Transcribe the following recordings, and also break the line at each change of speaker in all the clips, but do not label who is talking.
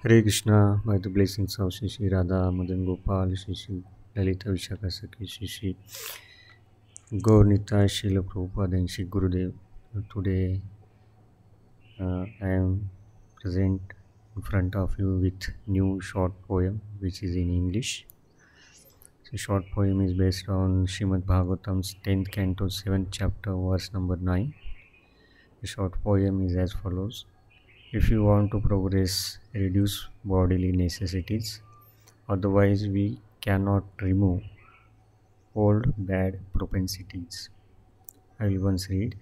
Hare Krishna, by the blessings of Shri Shri Radha, Madan Gopal, Shri Shri Lalita Vishaka Sakhi, Shri Shri Gaurnita, Srila Prabhupada and Shri Gurudev. Today I am present in front of you with new short poem which is in English. The short poem is based on Srimad Bhagavatam's 10th canto, 7th chapter, verse number 9. The short poem is as follows. If you want to progress, reduce bodily necessities. Otherwise, we cannot remove old bad propensities. I will once read.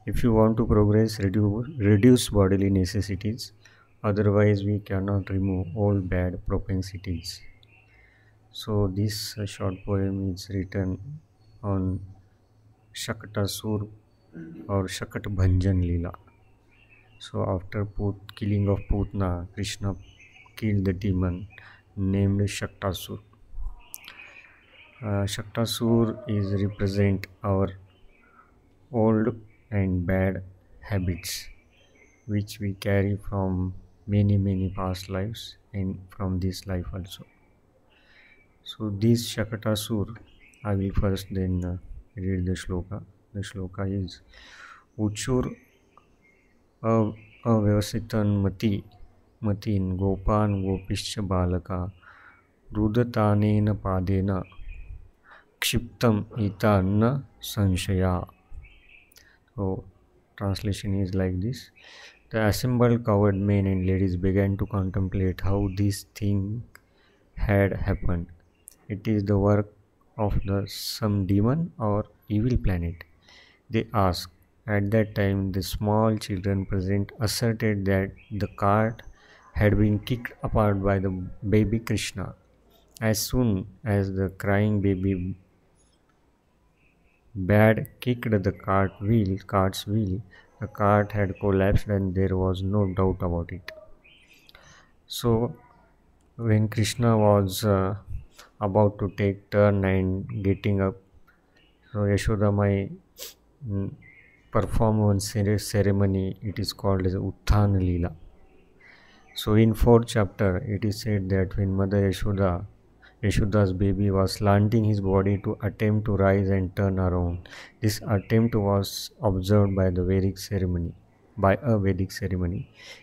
If you want to progress, reduce bodily necessities. Otherwise, we cannot remove old bad propensities. So, this short poem is written on Shakatasur or Shakat Bhanjan Leela. So, after killing of Putna, Krishna killed the demon named Shaktasur. Shaktasur is represent our old and bad habits which we carry from many past lives and from this life also. So this Shakatasur, I will first then read the shloka. The shloka is Uchur avyavasitan matin gopan gopischa balaka rudatanena padena kshiptam itanna sanshaya. So, translation is like this. The assembled coward men and ladies began to contemplate how this thing had happened. It is the work of some demon or evil planet, they asked. At that time, the small children present asserted that the cart had been kicked apart by the baby Krishna. As soon as the crying baby Bad kicked the cart's wheel. The cart had collapsed and there was no doubt about it. So when Krishna was about to take turn and getting up, so Yashoda Mai performed one ceremony. It is called as Utthana Leela. So in 4th chapter, it is said that when Mother Yashoda's baby was slanting his body to attempt to rise and turn around. This attempt was observed by a Vedic ceremony.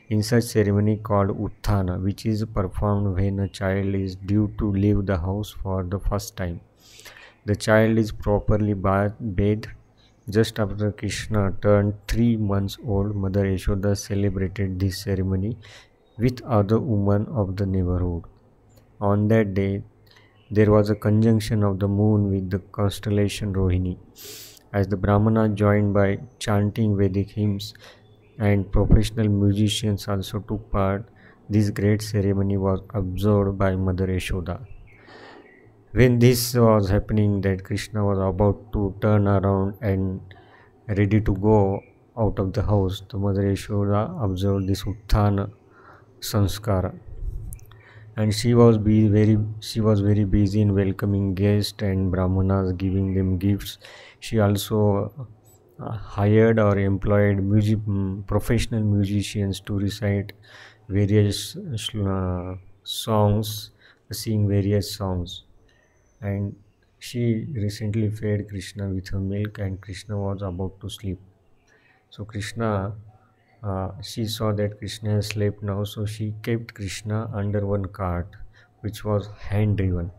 In such ceremony called Utthana, which is performed when a child is due to leave the house for the first time. The child is properly bathed. Just after Krishna turned 3 months old, Mother Yashoda celebrated this ceremony with other women of the neighborhood. On that day, there was a conjunction of the moon with the constellation Rohini. As the Brahmana joined by chanting Vedic hymns and professional musicians also took part, this great ceremony was observed by Mother Yashoda. When this was happening, that Krishna was about to turn around and ready to go out of the house, the Mother Yashoda observed this Utthana Sanskara. And she was very busy in welcoming guests and brahmanas, giving them gifts. She also hired or employed professional musicians to recite various songs, sing various songs. And she recently fed Krishna with her milk, and Krishna was about to sleep. So she saw that Krishna has slept now, so she kept Krishna under one cart which was hand driven,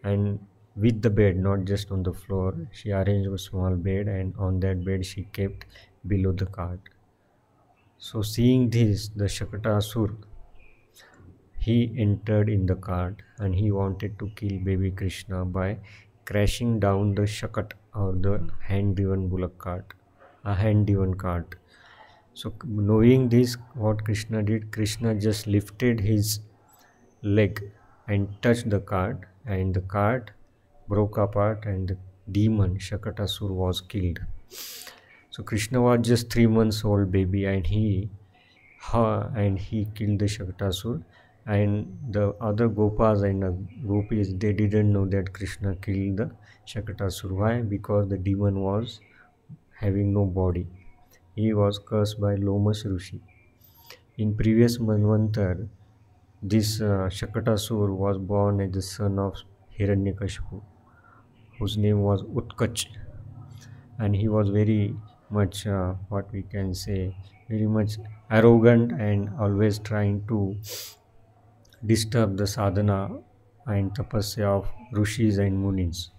and with the bed, not just on the floor. She arranged a small bed, and on that bed she kept below the cart. So seeing this, the Shakatasur, he entered in the cart and he wanted to kill baby Krishna by crashing down the Shakat or the hand driven bullock cart, a hand driven cart. So knowing this, what Krishna did, Krishna just lifted his leg and touched the cart, and the cart broke apart and the demon Shakatasur was killed. So Krishna was just 3 months old baby, and he killed the Shakatasur, and the other Gopas and Gopis, they didn't know that Krishna killed the Shakatasur. Why? Because the demon was having no body. He was cursed by Lomas Rishi. In previous Manvantar, this Shakatasur was born as the son of Hiranyakashipu, whose name was Utkach, and he was very much, what we can say, very much arrogant and always trying to disturb the sadhana and tapasya of rishis and munis.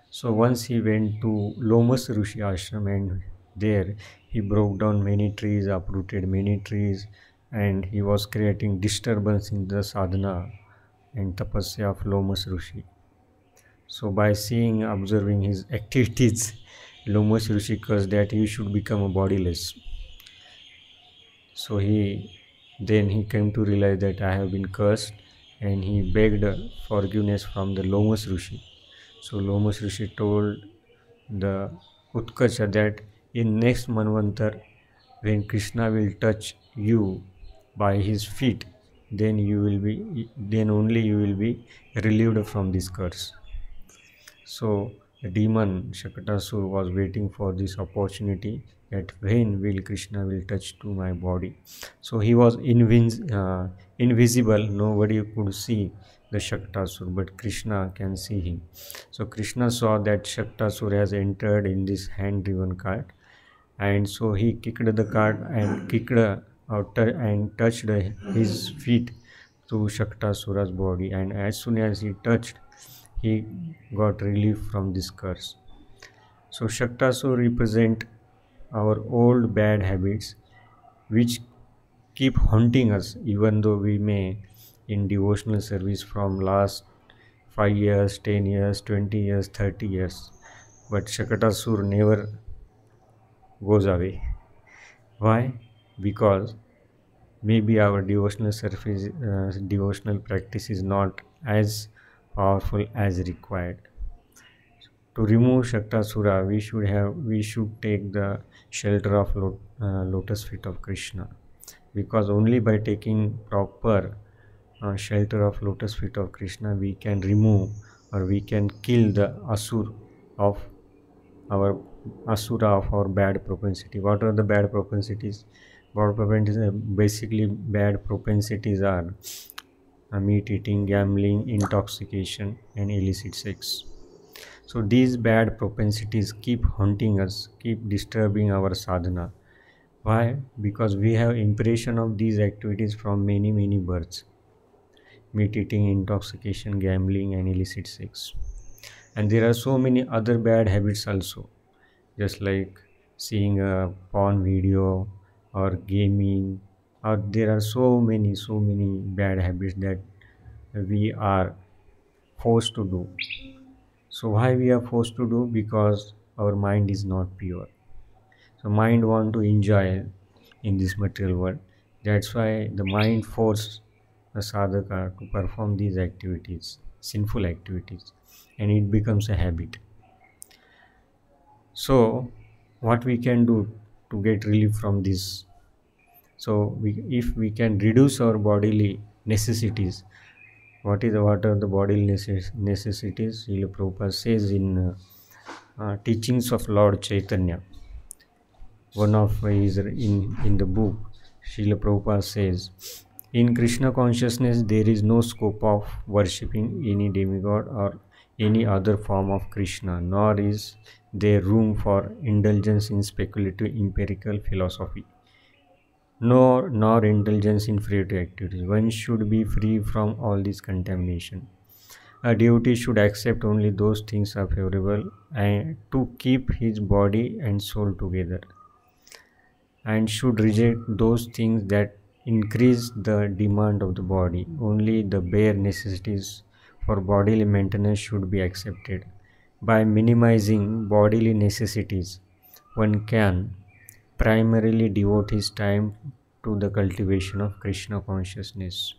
So once he went to Lomas Rishi ashram, and there he broke down many trees, uprooted many trees, and he was creating disturbance in the sadhana and tapasya of Lomas Rishi. So by seeing, observing his activities, Lomas Rishi cursed that he should become a bodiless. So he came to realize that I have been cursed, and he begged forgiveness from the Lomas Rishi. So Lomas Rishi told the Utkacha that in next Manvantar, when Krishna will touch you by his feet, then only you will be relieved from this curse. So the demon Shakatasur was waiting for this opportunity, that when will Krishna will touch to my body. So he was invisible, nobody could see the Shakatasur, but Krishna can see him. So Krishna saw that Shakatasur has entered in this hand-driven cart, and so he kicked the cart and touched his feet to Shaktasura's body, and as soon as he touched, he got relief from this curse. So Shaktasur represent our old bad habits which keep haunting us, even though we may in devotional service from last 5 years, 10 years, 20 years, 30 years, but Shakatasur never goes away. Why? Because maybe our devotional practice is not as powerful as required. To remove Shaktasura, we should take the shelter of lotus feet of Krishna, because only by taking proper shelter of lotus feet of Krishna we can remove, or we can kill the of our asura of our bad propensity. What are the bad propensities? Bad propensities, basically bad propensities are meat eating, gambling, intoxication, and illicit sex. So these bad propensities keep haunting us, keep disturbing our sadhana. Why? Because we have impression of these activities from many births: meat eating, intoxication, gambling, and illicit sex. And there are so many other bad habits also, just like seeing a porn video or gaming, or there are so many bad habits that we are forced to do. So why we are forced to do? Because our mind is not pure. So mind want to enjoy in this material world. That's why the mind forces the sadhaka to perform these activities, sinful activities, and it becomes a habit. So what we can do to get relief from this? So if we can reduce our bodily necessities, what are the bodily necessities? Srila Prabhupada says in teachings of Lord Chaitanya, one of his in the book, Srila Prabhupada says, in Krishna consciousness there is no scope of worshipping any demigod or any other form of Krishna, nor is there room for indulgence in speculative empirical philosophy, nor indulgence in fruitive activities. One should be free from all this contamination. A devotee should accept only those things are favorable and to keep his body and soul together, and should reject those things that increase the demand of the body. Only the bare necessities for bodily maintenance should be accepted. By minimizing bodily necessities, one can primarily devote his time to the cultivation of Krishna consciousness.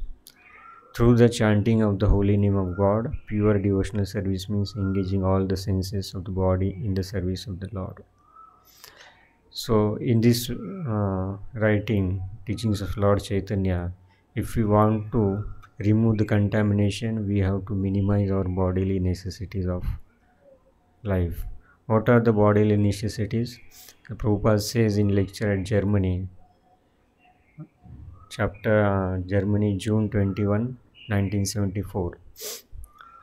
Through the chanting of the holy name of God, pure devotional service means engaging all the senses of the body in the service of the Lord. So in this writing, teachings of Lord Chaitanya, if we want to remove the contamination, we have to minimize our bodily necessities of life. What are the bodily necessities? The Prabhupada says in lecture at Germany, chapter, Germany, June 21, 1974.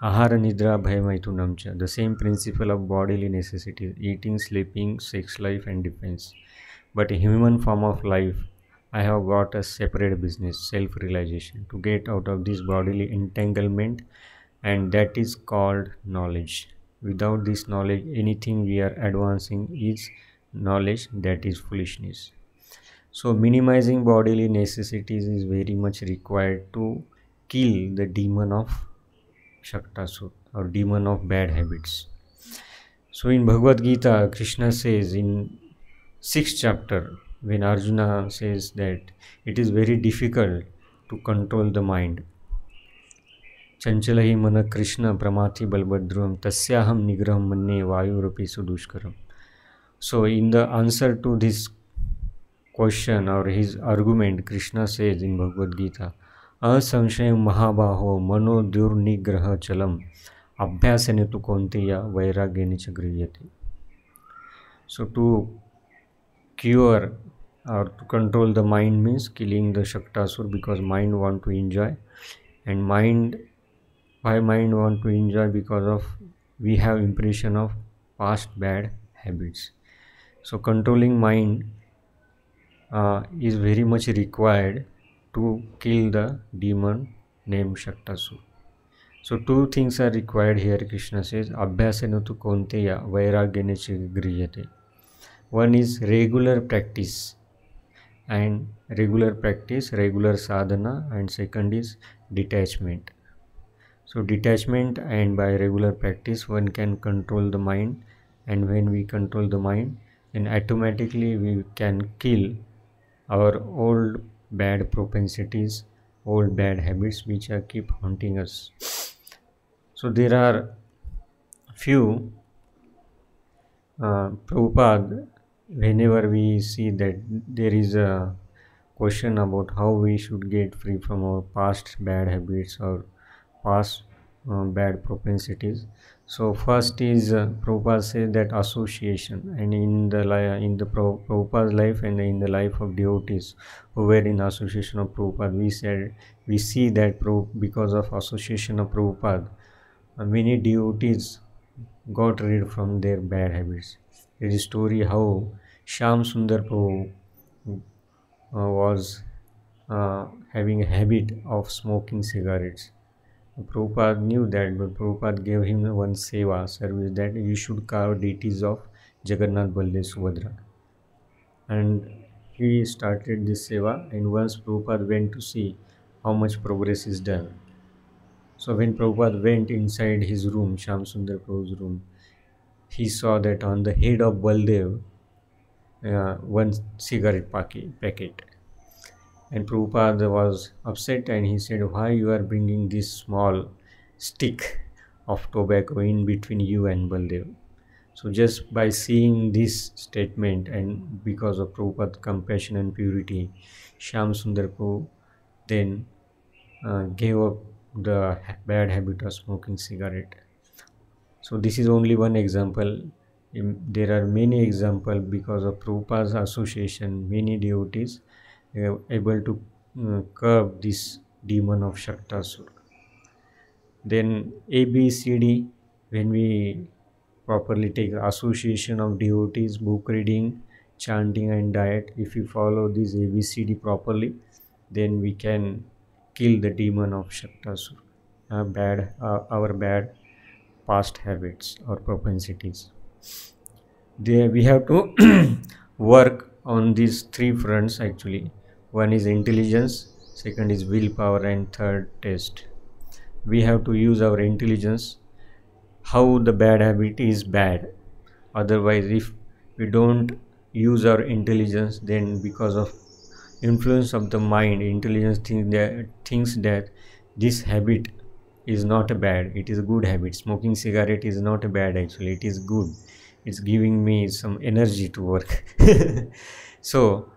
Ahara Nidra Bhayamaitunam cha. The same principle of bodily necessities, eating, sleeping, sex life and defense. But a human form of life, I have got a separate business, self-realization, to get out of this bodily entanglement, and that is called knowledge. Without this knowledge, anything we are advancing is knowledge, that is foolishness. So minimizing bodily necessities is very much required to kill the demon of Shaktasur or demon of bad habits. So in Bhagavad Gita, Krishna says in 6th chapter, when Arjuna says that it is very difficult to control the mind. Chanchalahi mana Krishna pramati balbadrum tasyaham nigraham manne vayurupi sudushkaram. So in the answer to this question or his argument, Krishna says in Bhagavad Gita, asamshayam mahabaho mano durnigraha chalam abhyasane tu konteya vairagyani cha griyate. So to cure or to control the mind means killing the Shaktasur, because mind want to enjoy, and why mind want to enjoy? Because of we have impression of past bad habits. So controlling mind is very much required to kill the demon named Shaktasur. So two things are required here. Krishna says abhyasena tu konteya vairagyane griyate. One is regular practice, regular sadhana, and second is detachment. So detachment, and by regular practice one can control the mind, and when we control the mind, then automatically we can kill our old bad propensities, old bad habits which are keep haunting us. So there are few Prabhupada, whenever we see that there is a question about how we should get free from our past bad habits or past bad propensities. So first is Prabhupada says that association, and in the Prabhupada's life and in the life of devotees who were in association of Prabhupada, we see that because of association of Prabhupada, many devotees got rid from their bad habits. There is a story how Shyam Sundar Prabhu was having a habit of smoking cigarettes. Prabhupada knew that, but Prabhupada gave him one seva service, that you should carve deities of Jagannath, Baldev, Subhadra. And he started this seva, and once Prabhupada went to see how much progress is done. So when Prabhupada went inside his room, Shyam Sundar Prabhu's room, he saw that on the head of Baldev, one cigarette packet. And Prabhupada was upset, and he said, why you are bringing this small stick of tobacco in between you and Baldev? So just by seeing this statement, and because of Prabhupada's compassion and purity, Shyam Sundar Prabhu then gave up the bad habit of smoking cigarette. So this is only one example. There are many examples. Because of Prabhupada's association, many devotees able to curb this demon of Shaktasur. Then ABCD, when we properly take association of devotees, book reading, chanting and diet, if we follow this ABCD properly, then we can kill the demon of Shaktasur, our bad past habits or propensities. We have to work on these three fronts actually. One is intelligence, second is willpower, and third test. We have to use our intelligence how the bad habit is bad. Otherwise, if we don't use our intelligence, then because of influence of the mind, intelligence thinks that this habit is not a bad, it is a good habit. Smoking cigarette is not a bad, actually it is good, it's giving me some energy to work. So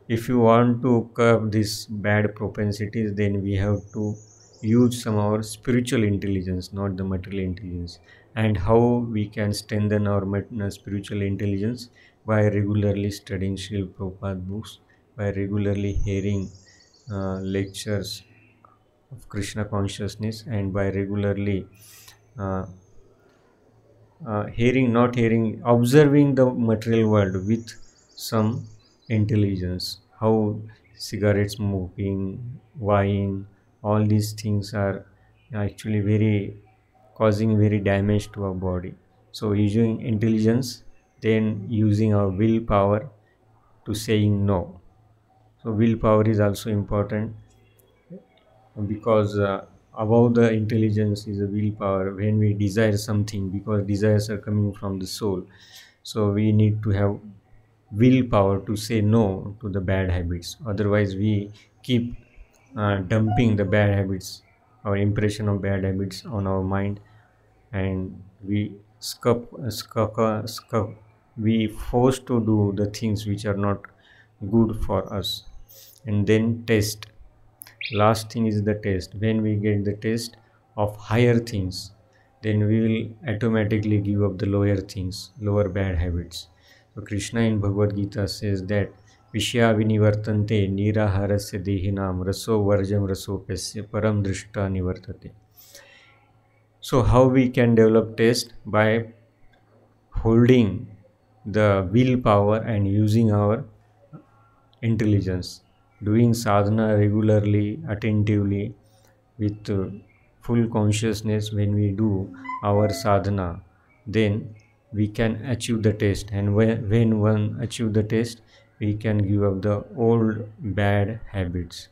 if you want to curb these bad propensities, then we have to use some of our spiritual intelligence, not the material intelligence. And how we can strengthen our spiritual intelligence? By regularly studying Srila Prabhupada books, by regularly hearing lectures of Krishna consciousness, and by regularly uh, not hearing, observing the material world with some intelligence. How cigarette smoking, wine, all these things are actually very causing very damage to our body. So using intelligence, then using our willpower to saying no. So willpower is also important, because above the intelligence is a willpower. When we desire something, because desires are coming from the soul, so we need to have willpower to say no to the bad habits. Otherwise we keep dumping the bad habits, our impression of bad habits on our mind, and we we forced to do the things which are not good for us. And then test, last thing is the test. When we get the test of higher things, then we will automatically give up the lower things, lower bad habits. So Krishna in Bhagavad Gita says that Vishya vinivartante niraharasya dehinam raso varjam rasopesya param drishta nivartate. So how we can develop taste? By holding the willpower and using our intelligence, doing sadhana regularly, attentively, with full consciousness. When we do our sadhana, then we can achieve the taste. And when one achieve the taste, we can give up the old bad habits.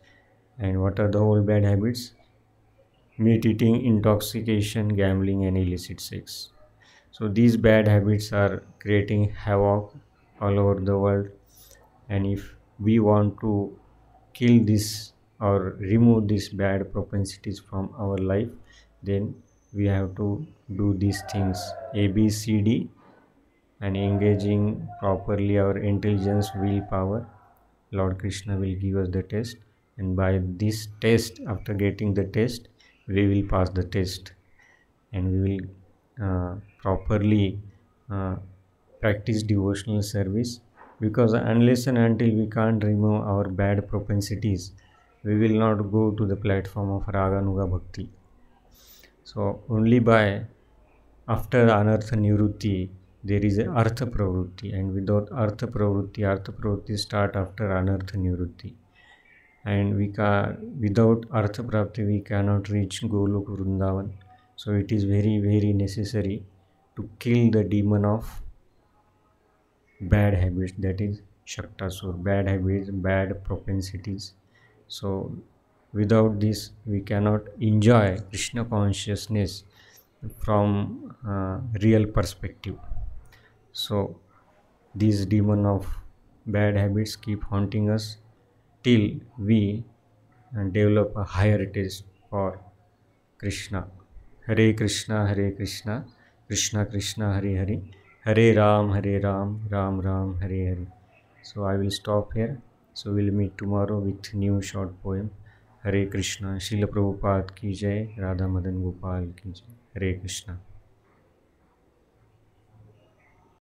And what are the old bad habits? Meat eating, intoxication, gambling, and illicit sex. So these bad habits are creating havoc all over the world. And if we want to kill this or remove these bad propensities from our life, then we have to do these things A, B, C, D, and engaging properly our intelligence, willpower. Lord Krishna will give us the test, and by this test, after getting the test, we will pass the test, and we will properly uh, practice devotional service. Because unless and until we can't remove our bad propensities, we will not go to the platform of Raganuga Bhakti. So only by after Anartha Nivrutti there is a Artha Pravrutti, and without Artha Pravrutti start after Anartha Nivrutti. And without Artha Prapti we cannot reach Golok Vrindavan. So it is very necessary to kill the demon of bad habits, that is Shaktasur, bad habits, bad propensities. So without this we cannot enjoy Krishna consciousness from real perspective. So these demon of bad habits keep haunting us till we develop a higher taste for Krishna. Hare Krishna, Hare Krishna, Krishna Krishna, Hare Hare, Hare Ram, Ram Ram, Hare Hare. So I will stop here. So we'll meet tomorrow with new short poem. Hare Krishna. Srila Prabhupada ki jai, Radha Madan Gopal ki jai. Hare Krishna.